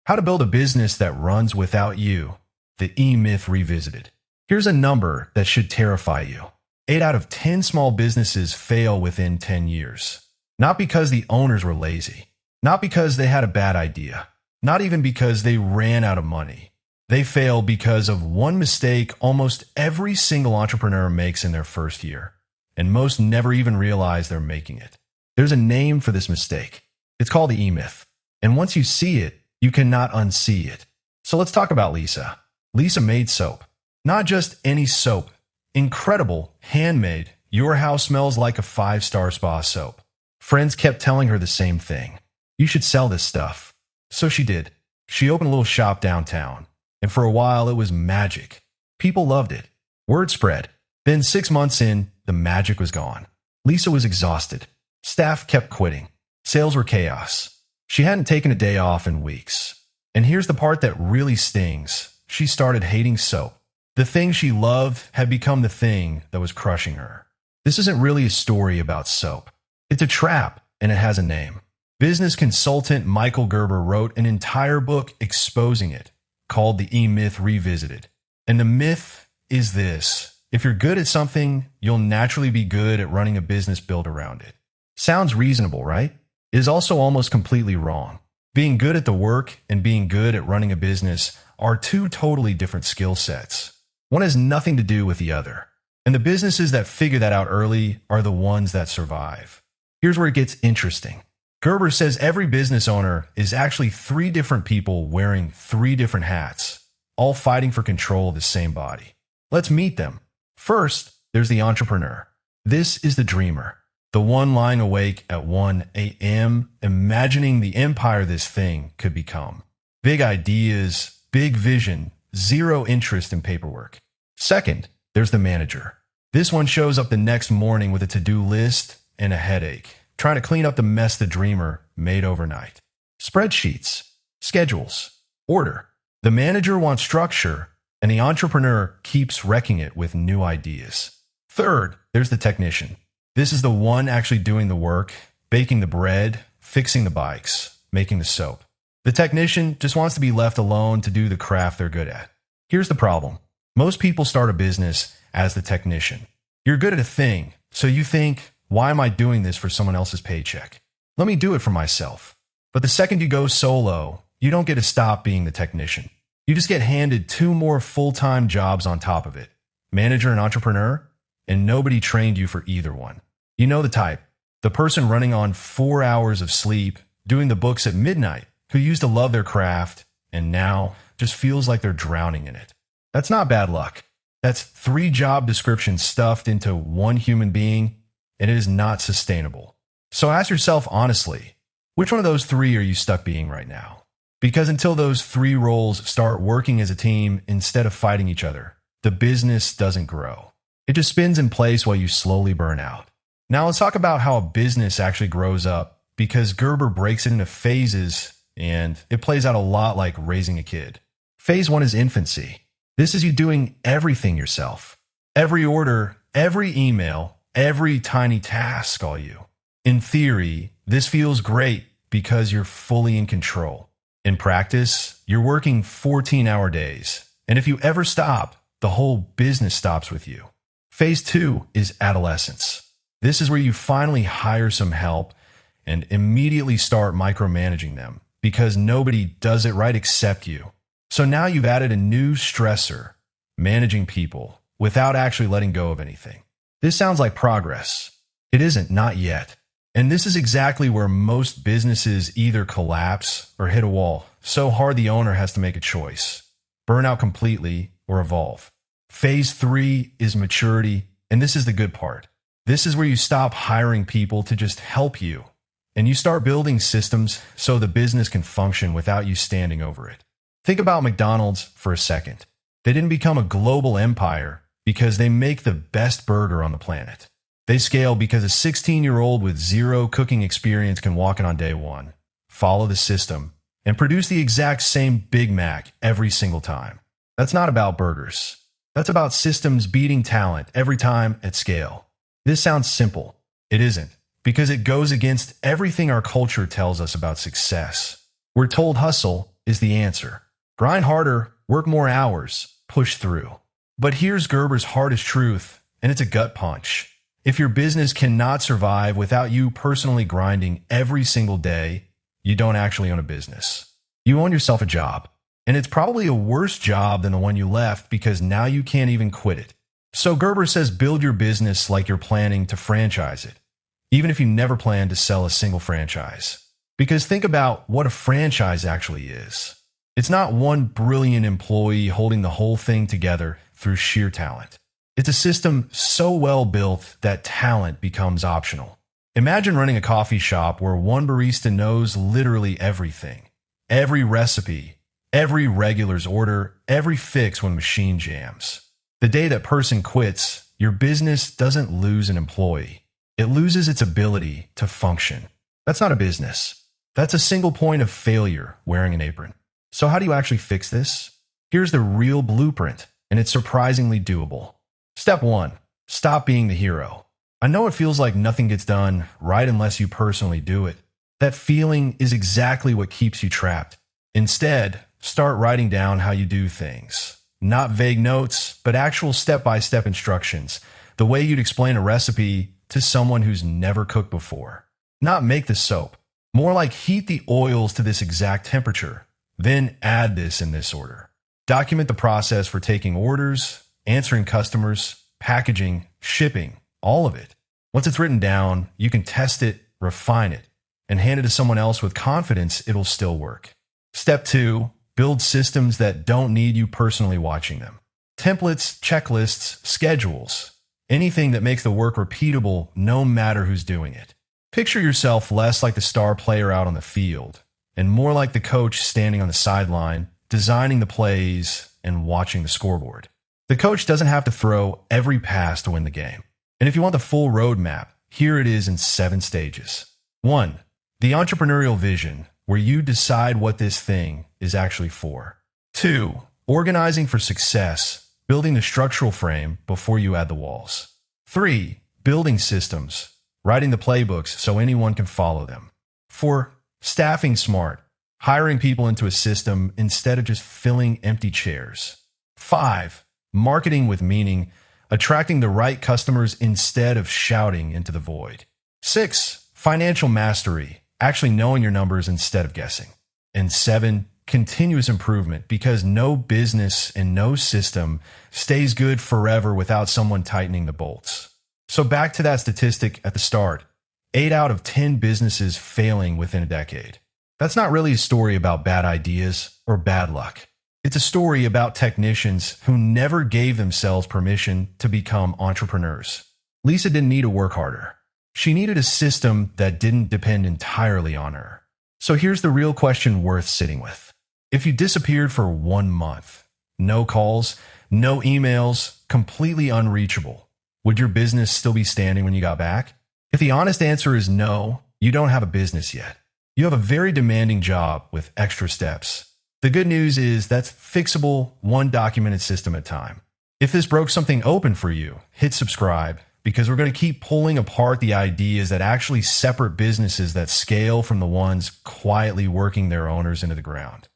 How to build a business that runs without you. The E-Myth Revisited. Here's a number that should terrify you. 8 out of 10 small businesses fail within 10 years. Not because the owners were lazy. Not because they had a bad idea. Not even because they ran out of money. They fail because of one mistake almost every single entrepreneur makes in their first year. And most never even realize they're making it. There's a name for this mistake. It's called the E-Myth. And once you see it, you cannot unsee it. So let's talk about Lisa. Lisa made soap. Not just any soap. Incredible, handmade, your house smells like a 5-star spa soap. Friends kept telling her the same thing. You should sell this stuff. So she did. She opened a little shop downtown. And for a while, it was magic. People loved it. Word spread. Then 6 months in, the magic was gone. Lisa was exhausted. Staff kept quitting. Sales were chaos. She hadn't taken a day off in weeks. And here's the part that really stings. She started hating soap. The thing she loved had become the thing that was crushing her. This isn't really a story about soap. It's a trap, and it has a name. Business consultant Michael Gerber wrote an entire book exposing it, called The E-Myth Revisited. And the myth is this: if you're good at something, you'll naturally be good at running a business built around it. Sounds reasonable, right? It is also almost completely wrong. Being good at the work and being good at running a business are two totally different skill sets. One has nothing to do with the other. And the businesses that figure that out early are the ones that survive. Here's where it gets interesting. Gerber says every business owner is actually 3 different people wearing 3 different hats, all fighting for control of the same body. Let's meet them. First, there's the entrepreneur. This is the dreamer, the one lying awake at 1 a.m., imagining the empire this thing could become. Big ideas, big vision, 0 interest in paperwork. Second, there's the manager. This one shows up the next morning with a to-do list and a headache, trying to clean up the mess the dreamer made overnight. Spreadsheets, schedules, order. The manager wants structure, and the entrepreneur keeps wrecking it with new ideas. Third, there's the technician. This is the one actually doing the work, baking the bread, fixing the bikes, making the soap. The technician just wants to be left alone to do the craft they're good at. Here's the problem. Most people start a business as the technician. You're good at a thing, so you think, why am I doing this for someone else's paycheck? Let me do it for myself. But the second you go solo, you don't get to stop being the technician. You just get handed 2 more full-time jobs on top of it, manager and entrepreneur, and nobody trained you for either one. You know the type. The person running on 4 hours of sleep, doing the books at midnight, who used to love their craft, and now just feels like they're drowning in it. That's not bad luck. That's 3 job descriptions stuffed into one human being, and it is not sustainable. So ask yourself honestly, which one of those 3 are you stuck being right now? Because until those 3 roles start working as a team instead of fighting each other, the business doesn't grow. It just spins in place while you slowly burn out. Now let's talk about how a business actually grows up, because Gerber breaks it into phases, and it plays out a lot like raising a kid. Phase 1 is infancy. This is you doing everything yourself. Every order, every email, every tiny task, all you. In theory, this feels great because you're fully in control. In practice, you're working 14-hour days. And if you ever stop, the whole business stops with you. Phase 2 is adolescence. This is where you finally hire some help and immediately start micromanaging them, because nobody does it right except you. So now you've added a new stressor, managing people, without actually letting go of anything. This sounds like progress. It isn't, not yet. And this is exactly where most businesses either collapse or hit a wall so hard the owner has to make a choice: burn out completely or evolve. Phase 3 is maturity, and this is the good part. This is where you stop hiring people to just help you, and you start building systems so the business can function without you standing over it. Think about McDonald's for a second. They didn't become a global empire because they make the best burger on the planet. They scale because a 16-year-old with 0 cooking experience can walk in on day 1, follow the system, and produce the exact same Big Mac every single time. That's not about burgers. That's about systems beating talent every time at scale. This sounds simple. It isn't, because it goes against everything our culture tells us about success. We're told hustle, is the answer. Grind harder, work more hours, push through. But here's Gerber's hardest truth, and it's a gut punch. If your business cannot survive without you personally grinding every single day, you don't actually own a business. You own yourself a job. And it's probably a worse job than the one you left because now you can't even quit it. So Gerber says build your business like you're planning to franchise it, even if you never plan to sell a single franchise. Because think about what a franchise actually is. It's not one brilliant employee holding the whole thing together through sheer talent. It's a system so well built that talent becomes optional. Imagine running a coffee shop where one barista knows literally everything. Every recipe, every regular's order, every fix when machine jams. The day that person quits, your business doesn't lose an employee. It loses its ability to function. That's not a business. That's a single point of failure wearing an apron. So how do you actually fix this? Here's the real blueprint, and it's surprisingly doable. Step 1. Stop being the hero. I know it feels like nothing gets done right unless you personally do it. That feeling is exactly what keeps you trapped. Instead, start writing down how you do things. Not vague notes, but actual step-by-step instructions. The way you'd explain a recipe to someone who's never cooked before. Not make the soap. More like heat the oils to this exact temperature. Then add this in this order. Document the process for taking orders, answering customers, packaging, shipping, all of it. Once it's written down, you can test it, refine it, and hand it to someone else with confidence it'll still work. Step 2. Build systems that don't need you personally watching them. Templates, checklists, schedules. Anything that makes the work repeatable no matter who's doing it. Picture yourself less like the star player out on the field and more like the coach standing on the sideline, designing the plays and watching the scoreboard. The coach doesn't have to throw every pass to win the game. And if you want the full roadmap, here it is in 7 stages. 1. The entrepreneurial vision, where you decide what this thing is actually for. 2. Organizing for success, building the structural frame before you add the walls. 3. Building systems, writing the playbooks so anyone can follow them. 4. Staffing smart, hiring people into a system instead of just filling empty chairs. 5. Marketing with meaning, attracting the right customers instead of shouting into the void. 6. Financial mastery, actually knowing your numbers instead of guessing. And 7, continuous improvement, because no business and no system stays good forever without someone tightening the bolts. So back to that statistic at the start, 8 out of 10 businesses failing within a decade. That's not really a story about bad ideas or bad luck. It's a story about technicians who never gave themselves permission to become entrepreneurs. Lisa didn't need to work harder. She needed a system that didn't depend entirely on her. So here's the real question worth sitting with. If you disappeared for 1 month, no calls, no emails, completely unreachable, would your business still be standing when you got back? If the honest answer is no, you don't have a business yet. You have a very demanding job with extra steps. The good news is that's fixable, one documented system at a time. If this broke something open for you, hit subscribe, because we're going to keep pulling apart the ideas that actually separate businesses that scale from the ones quietly working their owners into the ground.